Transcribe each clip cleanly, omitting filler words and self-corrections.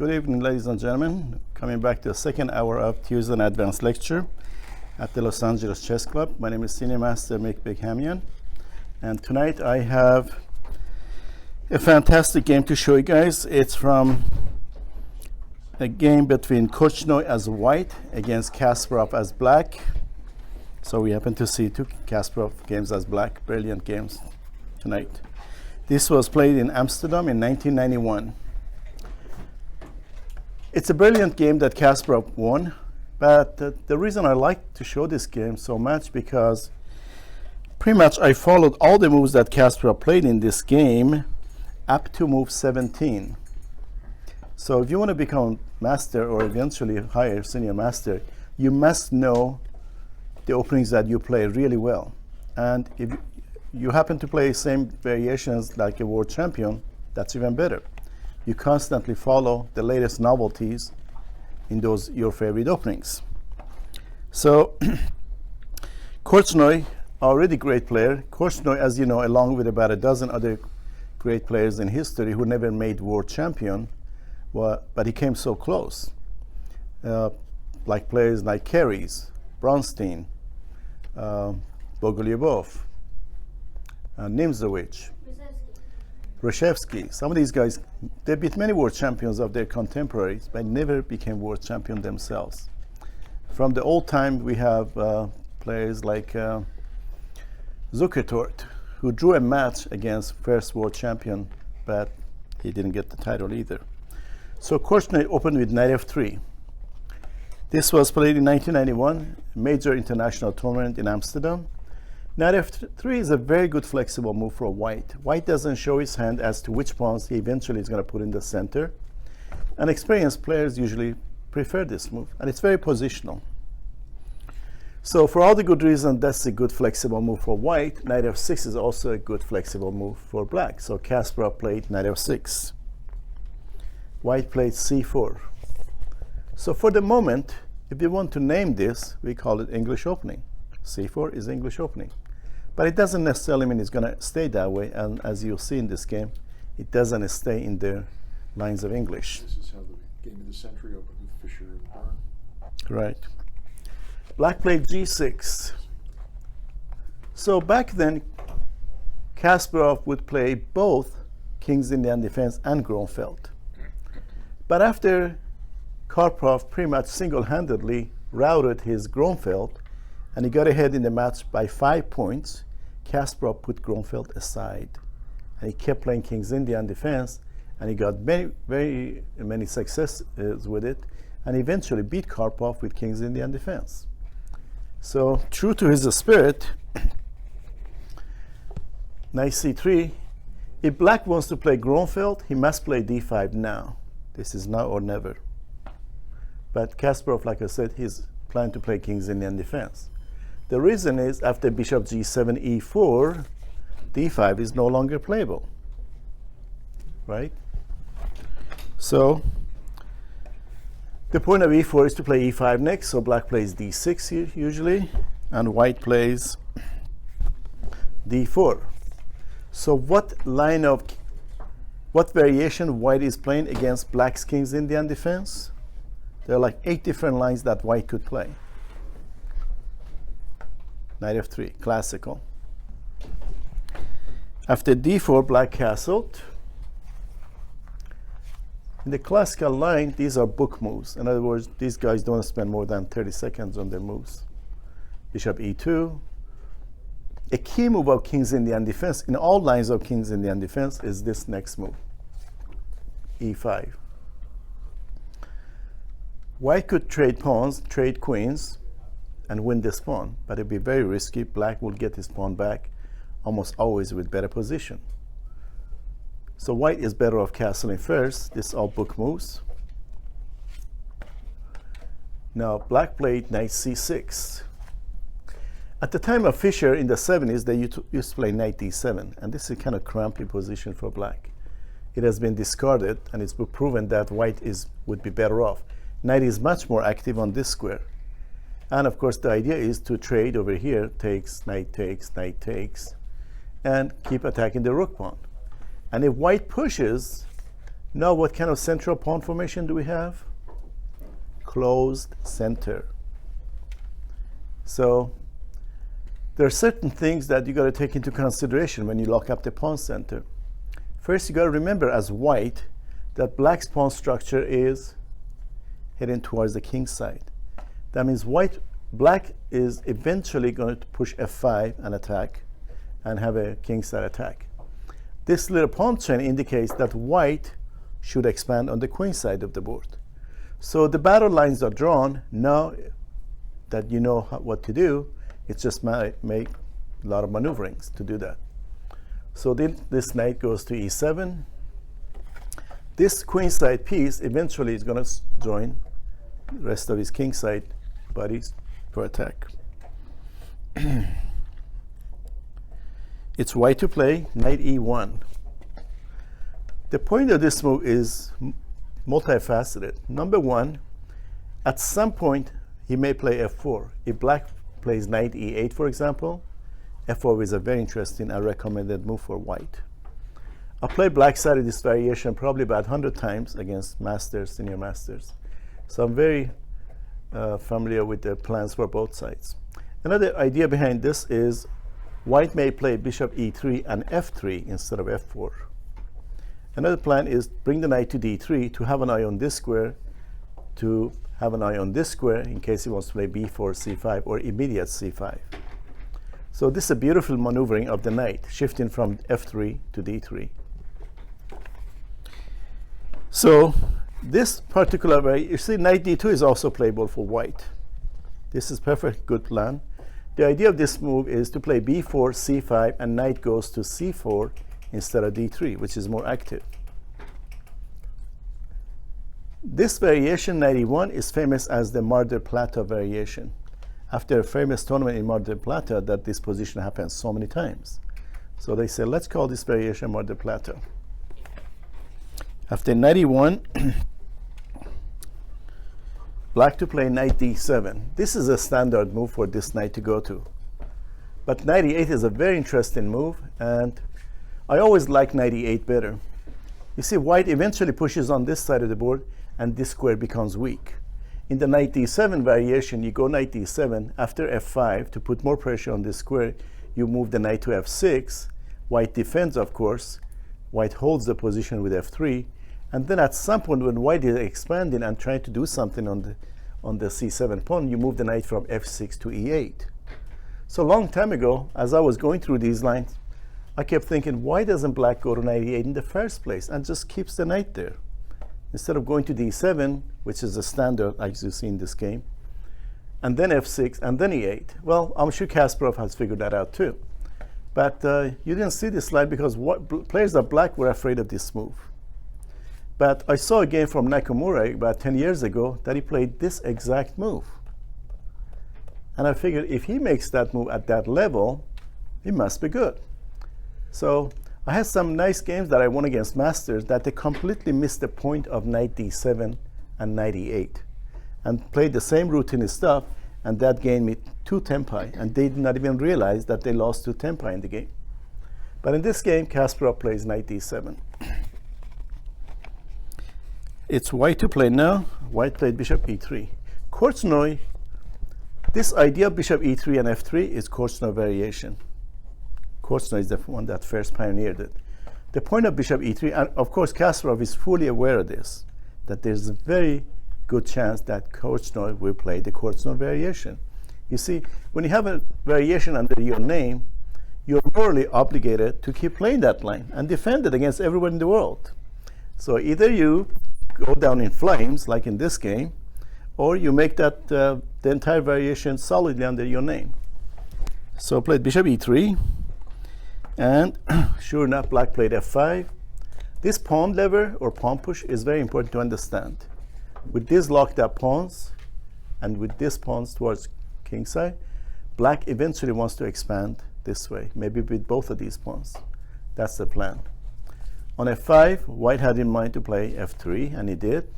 Good evening, ladies and gentlemen. Coming back to the second hour of Tuesday Advanced Lecture at the Los Angeles Chess Club. My name is Senior Master Mick Bighamian, and tonight I have a fantastic game to show you guys. It's from a game between Korchnoi as white against Kasparov as black. So we happen to see two Kasparov games as black. Brilliant games tonight. This was played in Amsterdam in 1991. It's a brilliant game that Kasparov won, but the reason I like to show this game so much because pretty much I followed all the moves that Kasparov played in this game up to move 17. So if you want to become master or eventually higher senior master, you must know the openings that you play really well. And if you happen to play same variations like a world champion, that's even better. You constantly follow the latest novelties in those your favorite openings. So Korchnoi, already great player. Korchnoi, as you know, along with about a dozen other great players in history who never made world champion, but he came so close. Like players like Keres, Bronstein, Bogolyubov, Nimzowitsch, Reshevsky. Some of these guys, they beat many world champions of their contemporaries, but never became world champion themselves. From the old time, we have players like Zukertort, who drew a match against first world champion, but he didn't get the title either. So Korchnoi opened with knight f3. This was played in 1991, major international tournament in Amsterdam. Knight f3 is a very good flexible move for white. White doesn't show his hand as to which pawns he eventually is going to put in the center. And experienced players usually prefer this move, and it's very positional. So for all the good reasons, that's a good flexible move for white. Knight f6 is also a good flexible move for black. So Kasparov played knight f6. White played c4. So for the moment, if you want to name this, we call it English opening. c4 is English opening. But it doesn't necessarily mean it's going to stay that way, and as you'll see in this game, it doesn't stay in the lines of English. This is how the game of the century opened with Fischer and Byrne. Right. Black played g6. So back then, Kasparov would play both King's Indian Defense and Grunfeld. But after Karpov pretty much single-handedly routed his Grunfeld, and he got ahead in the match by 5 points, Kasparov put Grunfeld aside. And he kept playing King's Indian Defense, and he got very many successes with it, and eventually beat Karpov with King's Indian Defense. So true to his spirit, knight c3. If black wants to play Grunfeld, he must play d5 now. This is now or never. But Kasparov, like I said, he's planning to play King's Indian Defense. The reason is after bishop g7, e4, d5 is no longer playable, right? So the point of e4 is to play e5 next, so black plays d6 here usually, and white plays d4. So what variation white is playing against black's King's Indian Defense? There are like 8 different lines that white could play. Knight f3, classical. After d4, black castled. In the classical line, these are book moves. In other words, these guys don't spend more than 30 seconds on their moves. Bishop e2. A key move of King's Indian Defense in all lines of King's Indian Defense is this next move, e5. White could trade pawns, trade queens, and win this pawn, but it'd be very risky. Black will get his pawn back almost always with better position. So white is better off castling first. This is all book moves. Now black played knight c6. At the time of Fischer in the 70s, they used to play knight d7, and this is kind of crampy position for black. It has been discarded, and it's been proven that white would be better off. Knight is much more active on this square. And of course, the idea is to trade over here, knight takes, and keep attacking the rook pawn. And if white pushes, Now what kind of central pawn formation do we have? Closed center. So there are certain things that you got to take into consideration when you lock up the pawn center. First, you got to remember as white that black's pawn structure is heading towards the king side. That means black is eventually going to push f5 and attack and have a king side attack. This little pawn chain indicates that white should expand on the queen side of the board. So the battle lines are drawn. Now that you know what to do, it's just make a lot of maneuverings to do that. So then this knight goes to e7. This queenside piece eventually is going to join the rest of his kingside buddies for attack. It's white to play knight e1. The point of this move is multifaceted. Number one, at some point he may play f4. If black plays knight e8, for example, f4 is a very interesting and recommended move for white. I played black side of this variation probably about 100 times against masters, senior masters. So I'm very familiar with the plans for both sides. Another idea behind this is white may play bishop e3 and f3 instead of f4. Another plan is bring the knight to d3 to have an eye on this square, to have an eye on this square in case he wants to play b4, c5, or immediate c5. So this is a beautiful maneuvering of the knight, shifting from f3 to d3. So this particular way, you see knight d2 is also playable for white. This is perfect good plan. The idea of this move is to play b4, c5, and knight goes to c4 instead of d3, which is more active. This variation, knight e1, is famous as the Mar del Plata variation. After a famous tournament in Mar del Plata, that this position happens so many times. So they say, let's call this variation Mar del Plata. After knight e1, black to play knight d7. This is a standard move for this knight to go to. But knight e8 is a very interesting move, and I always like knight e8 better. You see, white eventually pushes on this side of the board, and this square becomes weak. In the knight d7 variation, you go knight d7. After f5, to put more pressure on this square, you move the knight to f6. White defends, of course. White holds the position with f3. And then at some point, when white is expanding and trying to do something on the c7 pawn, you move the knight from f6 to e8. So a long time ago, as I was going through these lines, I kept thinking, why doesn't black go to knight e8 in the first place and just keeps the knight there? Instead of going to d7, which is the standard, as you see in this game, and then f6, and then e8. Well, I'm sure Kasparov has figured that out too. But you didn't see this slide because players of black were afraid of this move. But I saw a game from Nakamura about 10 years ago that he played this exact move. And I figured if he makes that move at that level, he must be good. So I had some nice games that I won against masters that they completely missed the point of knight d7 and knight e8 and played the same routine stuff, and that gained me 2 tempi, and they did not even realize that they lost 2 tempi in the game. But in this game, Kasparov plays knight d7. It's white to play now. White played bishop e3. Korchnoi, this idea of bishop e3 and f3 is Korchnoi variation. Korchnoi is the one that first pioneered it. The point of bishop e3, and of course Kasparov is fully aware of this, that there's a very good chance that Korchnoi will play the Korchnoi variation. You see, when you have a variation under your name, you're morally obligated to keep playing that line and defend it against everyone in the world. So either you go down in flames, like in this game, or you make that the entire variation solidly under your name. So played bishop e3. And sure enough, black played f5. This pawn lever or pawn push is very important to understand. With these locked up pawns and with these pawns towards kingside, black eventually wants to expand this way, maybe with both of these pawns. That's the plan. On f5, white had in mind to play f3, and he did.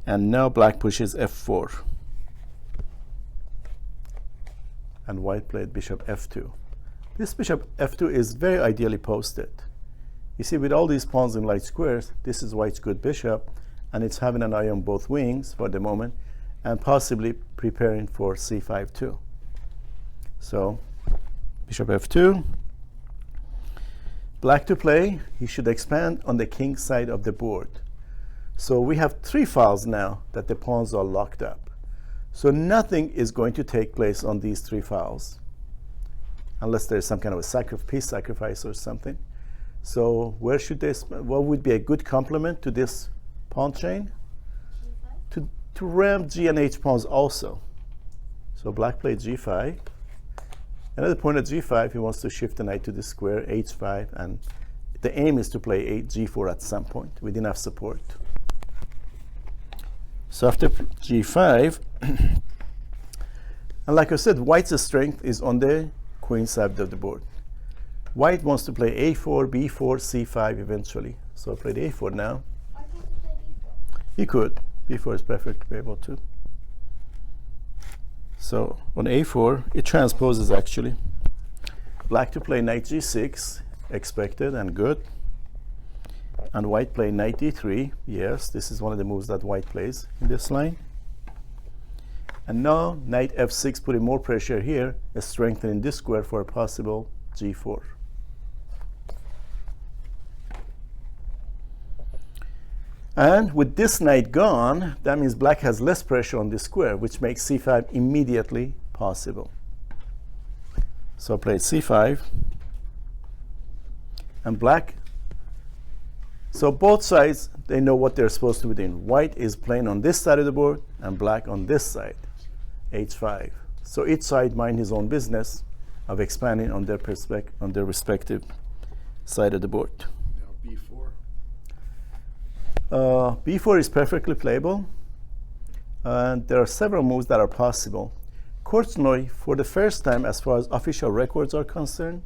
And now black pushes f4. And white played bishop f2. This bishop f2 is very ideally posted. You see, with all these pawns in light squares, this is white's good bishop, and it's having an eye on both wings for the moment, and possibly preparing for c5 too. So bishop f2. Black to play. He should expand on the king side of the board. So we have 3 files now that the pawns are locked up. So nothing is going to take place on these 3 files unless there's some kind of a peace sacrifice or something. So where should this, what would be a good complement to this pawn chain? To ram g and h pawns also. So black played g5. Another point at g5, he wants to shift the knight to the square, h5, and the aim is to play g4 at some point with enough support. So after g5, and like I said, white's strength is on the queen side of the board. White wants to play a4, b4, c5 eventually. So I played a4 now. Why can't you play b4? He could. b4 is perfectly able to. So on a4, it transposes actually. Black to play knight g6, expected and good. And white play knight d3. Yes, this is one of the moves that white plays in this line. And now knight f6, putting more pressure here, strengthening this square for a possible g4. And with this knight gone, that means black has less pressure on this square, which makes c5 immediately possible. So I played c5. And black, so both sides, they know what they're supposed to be doing. White is playing on this side of the board, and black on this side, h5. So each side mind his own business of expanding on their respective side of the board. Now b4. b4 is perfectly playable, and there are several moves that are possible. Korchnoi, for the first time as far as official records are concerned,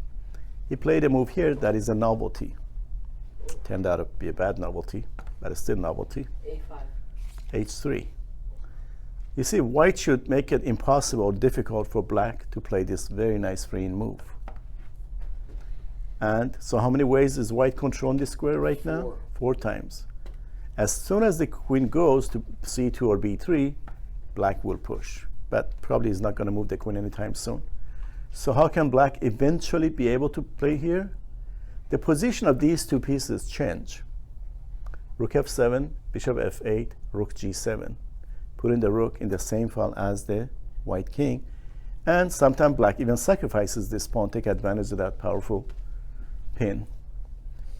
he played a move here that is a novelty. Turned out to be a bad novelty, but it's still novelty. a5. h3. You see, white should make it impossible or difficult for black to play this very nice freeing move. And so how many ways is white controlling this square right now? 4. 4 times. As soon as the queen goes to c2 or b3, black will push. But probably is not going to move the queen anytime soon. So how can black eventually be able to play here? The position of these 2 pieces change. Rook f7, bishop f8, rook g7. Putting the rook in the same file as the white king. And sometimes black even sacrifices this pawn, take advantage of that powerful pin.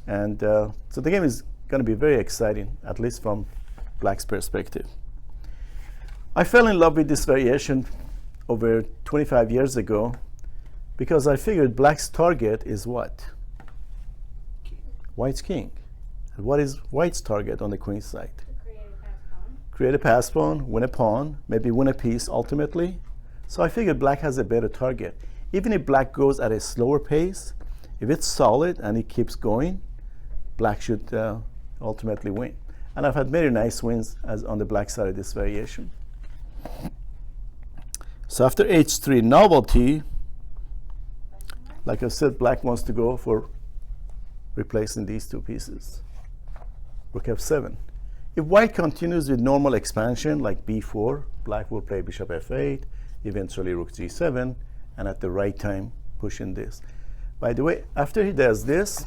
And so the game is going to be very exciting, at least from black's perspective. I fell in love with this variation over 25 years ago because I figured black's target is what? White's king. And what is white's target on the queen's side? Create a pass pawn. Create a pass pawn, win a pawn, maybe win a piece ultimately. So I figured black has a better target. Even if black goes at a slower pace, if it's solid and it keeps going, black should ultimately win. And I've had very nice wins as on the black side of this variation. So after h3 novelty, like I said, black wants to go for replacing these 2 pieces. Rook f7. If white continues with normal expansion like b4, black will play bishop f8, eventually rook g7, and at the right time pushing this. By the way, after he does this,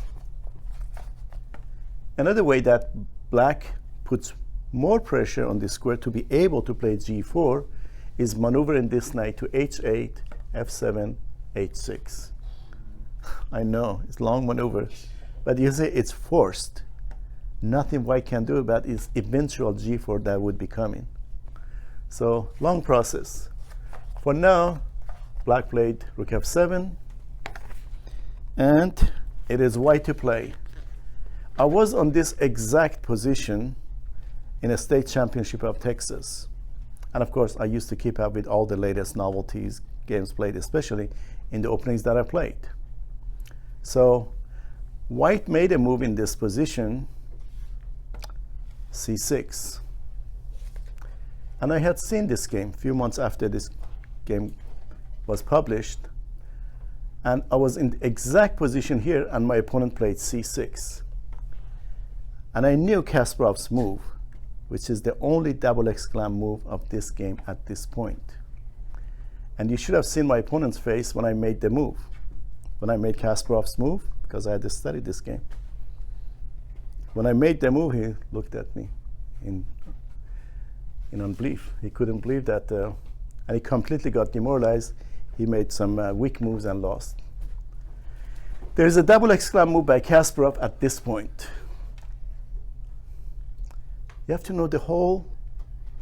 another way that black puts more pressure on the square to be able to play g4 is maneuvering this knight to h8, f7, h6. I know, it's long maneuver, but you see it's forced. Nothing white can do about is eventual g4 that would be coming. So long process. For now, black played rook f7, and it is white to play. I was on this exact position in a state championship of Texas. And of course, I used to keep up with all the latest novelties, games played, especially in the openings that I played. So white made a move in this position, c6. And I had seen this game a few months after this game was published. And I was in the exact position here, and my opponent played c6. And I knew Kasparov's move, which is the only double exclam move of this game at this point. And you should have seen my opponent's face when I made the move. When I made Kasparov's move, because I had to study this game. When I made the move, he looked at me in unbelief. He couldn't believe that, and he completely got demoralized. He made some weak moves and lost. There's a double exclam move by Kasparov at this point. You have to know the whole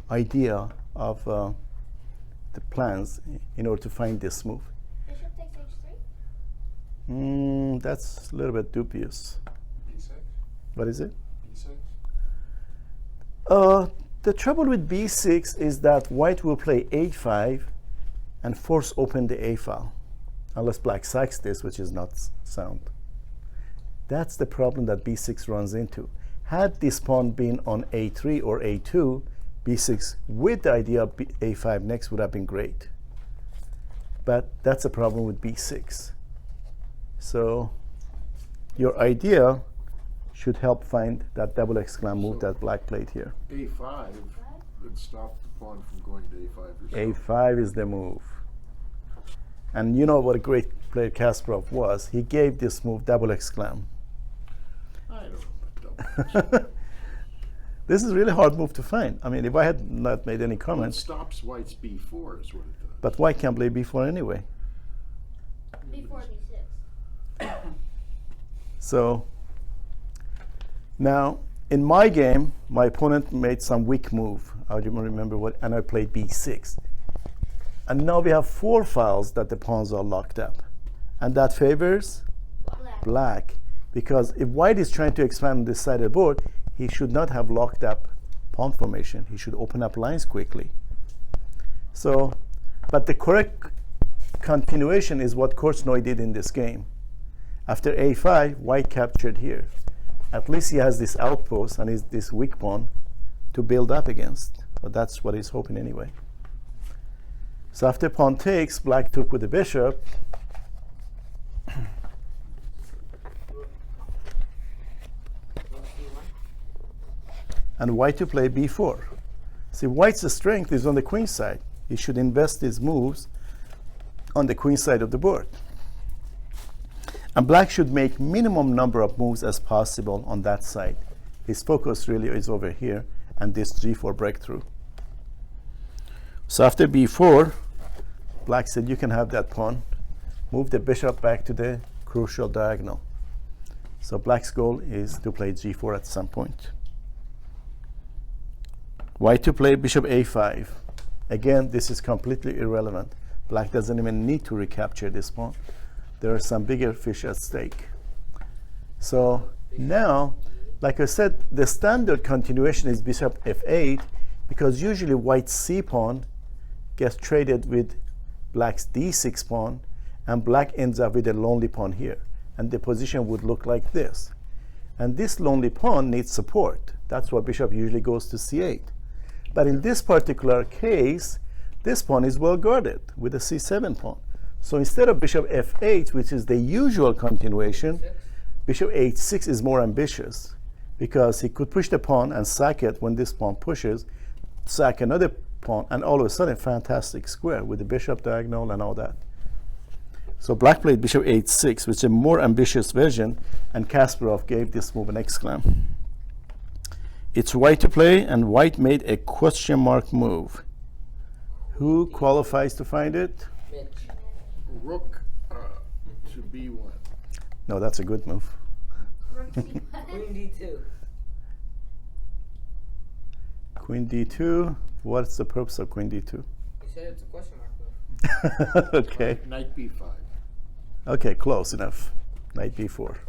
idea of the plans in order to find this move. Bishop takes h3? That's a little bit dubious. B6? What is it? B6? The trouble with b6 is that white will play h5 and force open the a file, unless black sacks this, which is not sound. That's the problem that b6 runs into. Had this pawn been on a3 or a2, b6 with the idea of a5 next would have been great. But that's a problem with b6. So your idea should help find that double exclam move that black played here. A5 would stop the pawn from going to A5 yourself. A5 is the move. And you know what a great player Kasparov was. He gave this move double exclam. I don't know about double. This is a really hard move to find. I mean, if I had not made any It comments, stops white's B4 is what it does. but white can play b4 anyway. Before b6. So now in my game, my opponent made some weak move. I don't remember what, and I played b6. And now we have 4 files that the pawns are locked up. And that favors black. Because if white is trying to expand this side of the board, he should not have locked up pawn formation. He should open up lines quickly. So, but the correct continuation is what Korchnoi did in this game. After a5, white captured here. At least he has this outpost and this weak pawn to build up against. So that's what he's hoping anyway. So after pawn takes, black took with the bishop. And white to play b4. See, white's strength is on the queen side. He should invest his moves on the queen side of the board. And black should make minimum number of moves as possible on that side. His focus really is over here and this g4 breakthrough. So after b4, black said, you can have that pawn. Move the bishop back to the crucial diagonal. So black's goal is to play g4 at some point. White to play bishop a5. Again, this is completely irrelevant. Black doesn't even need to recapture this pawn. There are some bigger fish at stake. So now, like I said, the standard continuation is bishop f8 because usually white's c pawn gets traded with black's d6 pawn and black ends up with a lonely pawn here. And the position would look like this. And this lonely pawn needs support. That's why bishop usually goes to c8. But in this particular case, this pawn is well guarded with a c7 pawn. So instead of bishop f8, which is the usual continuation, bishop h6 is more ambitious because he could push the pawn and sack it when this pawn pushes, sack another pawn, and all of a sudden, fantastic square with the bishop diagonal and all that. So black played bishop h6, which is a more ambitious version, and Kasparov gave this move an exclam. It's white to play, and white made a question mark move. Who qualifies to find it? Mitch. Rook to B1. No, that's a good move. Rook c1. Queen D2. Queen d2. What's the purpose of queen d2? You said it's a question mark move. Okay. Knight B5. Okay, close enough. Knight b4. Okay.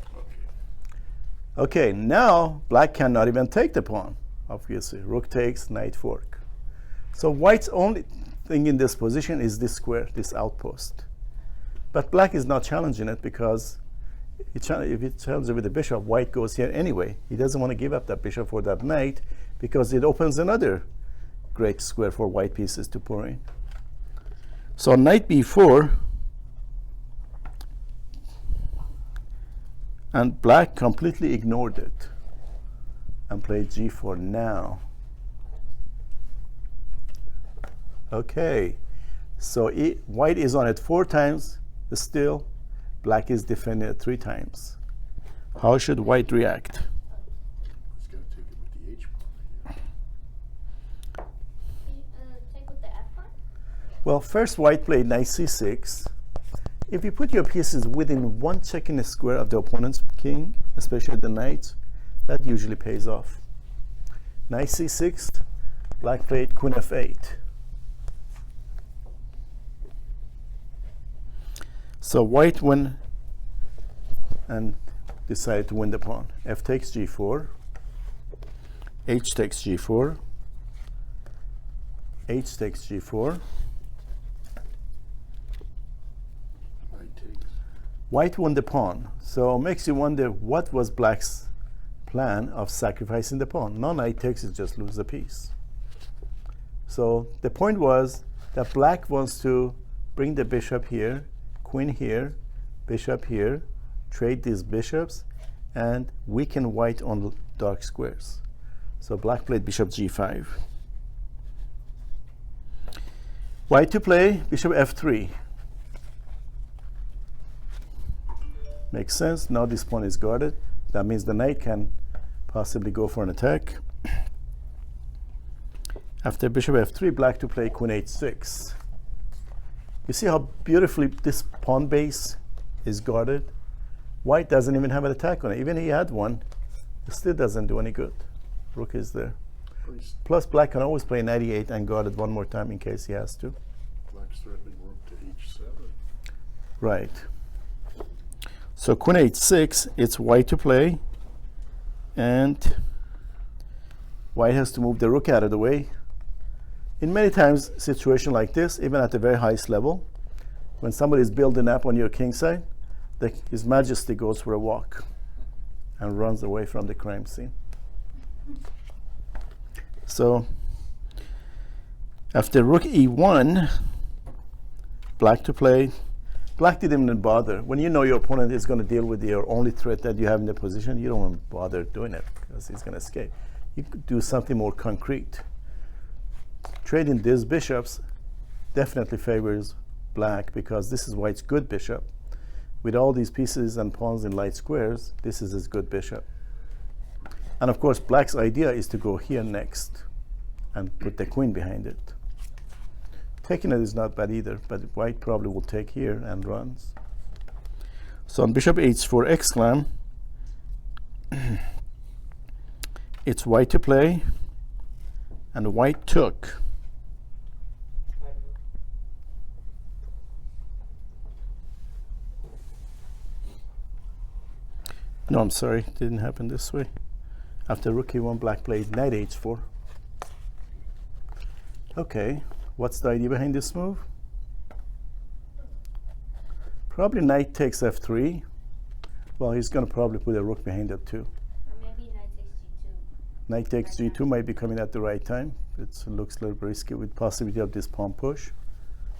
Okay, now black cannot even take the pawn, obviously. Rook takes, knight fork. So white's only thing in this position is this square, this outpost. But black is not challenging it because if he challenges it with the bishop, white goes here anyway. He doesn't want to give up that bishop for that knight because it opens another great square for white pieces to pour in. So knight b4, and black completely ignored it. and play g4 now. Okay, so white is on it 4 times still. Black is defending it 3 times. How should white react? He's got to take it with the H pawn. Take with the F pawn? Well, first white played knight c6. If you put your pieces within 1 check in the square of the opponent's king, especially the knights, that usually pays off. Knight c6, black played queen f8. So white went and decided to win the pawn. F takes g4, h takes g4, h takes g4. Knight takes. White won the pawn, so makes you wonder what was black's plan of sacrificing the pawn. No knight takes, it just lose the piece. So the point was that black wants to bring the bishop here, queen here, bishop here, trade these bishops, and weaken white on the dark squares. So black played bishop g5. White to play bishop f3. Makes sense. Now this pawn is guarded. That means the knight can possibly go for an attack. After bishop f3, black to play queen h6. You see how beautifully this pawn base is guarded? White doesn't even have an attack on it. Even if he had one, it still doesn't do any good. Rook is there. Please. Plus, black can always play knight e8 and guard it one more time in case he has to. Black's threatening rook to h7. Right. So queen h6, it's white to play. And white has to move the rook out of the way. In many times, situation like this, even at the very highest level, when somebody is building up on your king side, His Majesty goes for a walk and runs away from the crime scene. So after rook e1, black to play. Black didn't even bother. When you know your opponent is going to deal with your only threat that you have in the position, you don't want to bother doing it because he's going to escape. You could do something more concrete. Trading these bishops definitely favors black because this is white's good bishop. With all these pieces and pawns in light squares, this is his good bishop. And of course, black's idea is to go here next and put the queen behind it. Taking it is not bad either, but white probably will take here and runs. So on bishop h4 exclam, it's white to play, and white took. No, I'm sorry, it didn't happen this way. After rook e1, black played knight h4. Okay, what's the idea behind this move? Probably knight takes f3. Well, he's going to probably put a rook behind it too. Or maybe knight takes g2. Knight takes g2 might be coming at the right time. It looks a little risky with possibility of this pawn push.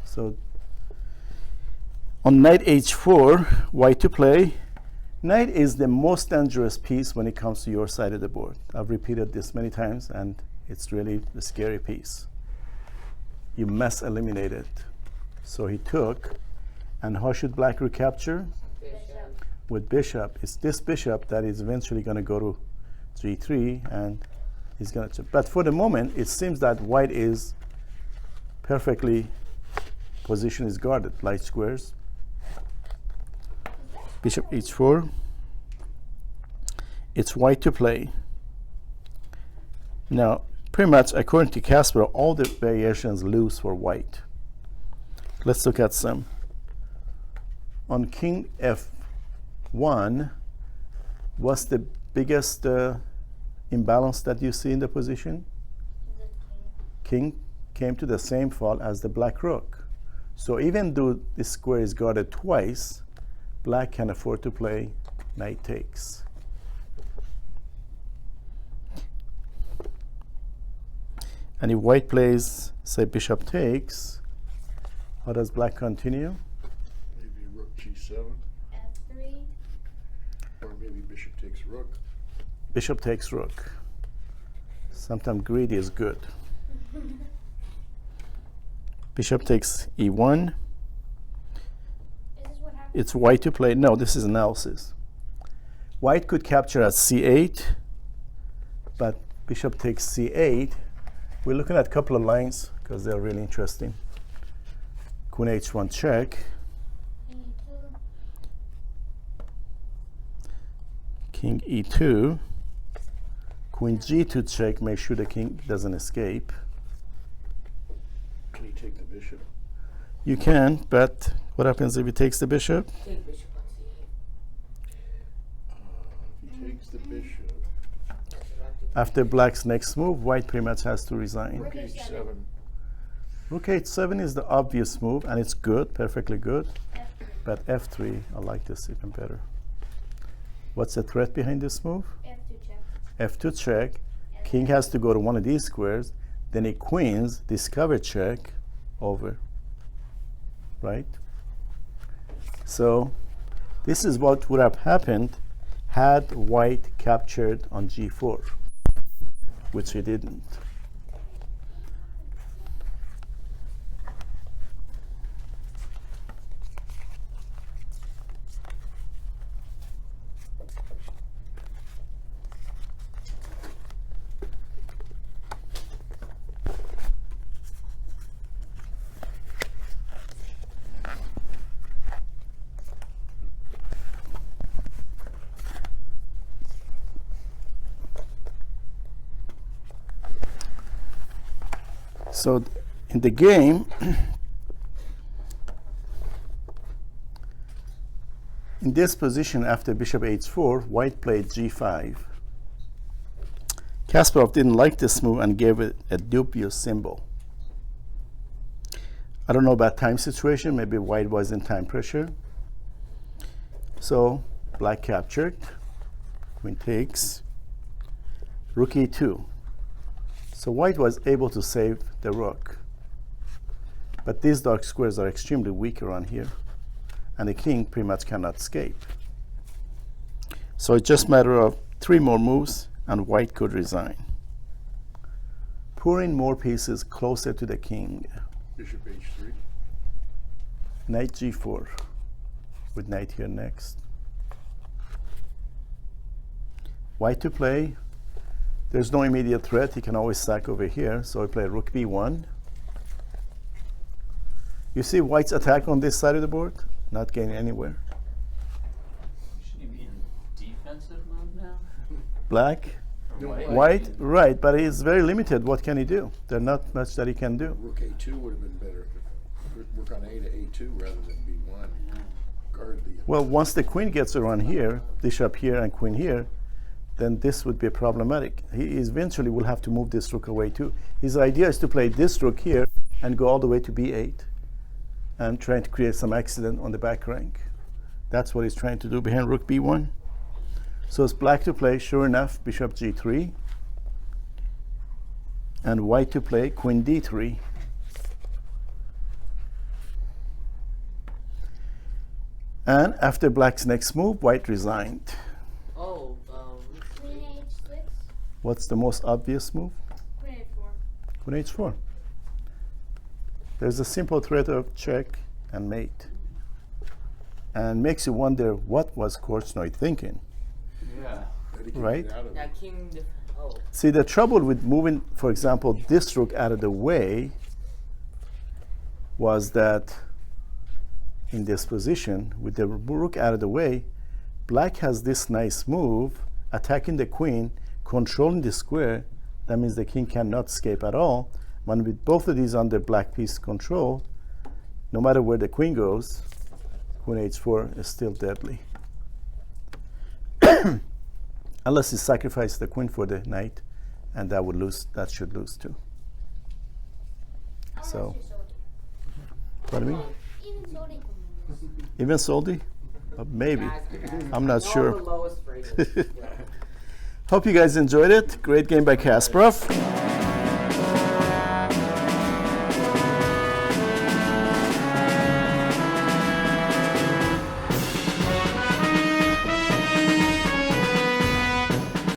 So on knight h4, white to play. Knight is the most dangerous piece when it comes to your side of the board. I've repeated this many times, and it's really a scary piece. You must eliminate it. So he took, and how should black recapture? Bishop. With bishop. It's this bishop that is eventually going to go to g3, and he's going to. But for the moment, it seems that white is perfectly position is guarded. Light squares. Bishop h4. It's white to play. Now, pretty much according to Kasparov, all the variations lose for white. Let's look at some. On king f1, what's the biggest imbalance that you see in the position? The king. King came to the same fall as the black rook. So even though this square is guarded twice, black can afford to play knight takes. And if white plays, say, bishop takes, how does black continue? Maybe rook g7, F3. or maybe bishop takes rook. Bishop takes rook. Sometimes greedy is good. Bishop takes e1. Is this what happened? It's white to play. No, this is analysis. White could capture at c8, but bishop takes c8. We're looking at a couple of lines because they're really interesting. Queen h1 check. King e2. Queen g2 check. Make sure the king doesn't escape. Can you take the bishop? You can, but what happens if he takes the bishop? Take bishop on c8. If he takes the bishop, That's what I do. After black's next move, white pretty much has to resign. rook h7. Rook h7 is the obvious move, and it's good, perfectly good. F3. But f3, I like this even better. What's the threat behind this move? F2 check. f2 check. King has to go to one of these squares. Then he queens, discover check, over. Right? So this is what would have happened had white captured on g4, which he didn't. So in the game, in this position after bishop h4, white played g5. Kasparov didn't like this move and gave it a dubious symbol. I don't know about time situation, maybe white was in time pressure. So black captured, queen takes, rook e2. So white was able to save the rook. But these dark squares are extremely weak around here, and the king pretty much cannot escape. So it's just a matter of 3 more moves, and white could resign. Pouring more pieces closer to the king. Bishop h3. Knight g4, with knight here next. White to play. There's no immediate threat. He can always sack over here. So I play rook b1. You see white's attack on this side of the board? Not getting anywhere. Should he be in defensive mode now? Black, No, white, right, but he's very limited. What can he do? There's not much that he can do. Rook a2 would have been better. Rook on a to a2 rather than b1. Guard the. Well, once the queen gets around here, bishop here and queen here, then this would be problematic. He eventually will have to move this rook away too. His idea is to play this rook here and go all the way to b8 and trying to create some accident on the back rank. That's what he's trying to do behind rook b1. So it's black to play, sure enough, bishop g3, and white to play queen d3. And after black's next move, white resigned. Oh, Queen H6. What's the most obvious move? Queen H4. Queen h4. There's a simple threat of check and mate. And makes you wonder what was Korchnoi thinking, Yeah. That he can right? get out of now it. king. Oh, See, the trouble with moving, for example, this rook out of the way was that in this position, with the rook out of the way, black has this nice move, attacking the queen, controlling the square. That means the king cannot escape at all. When with both of these under black piece control, no matter where the queen goes, queen h4 is still deadly. Unless he sacrifices the queen for the knight, and that would lose. That should lose too. How So- much is Soldi? What do you mean? Even Soldi can win this. Even Soldi? Maybe. guys, I'm not all sure. The lowest rated. Yeah. Hope you guys enjoyed it. Great game by Kasparov.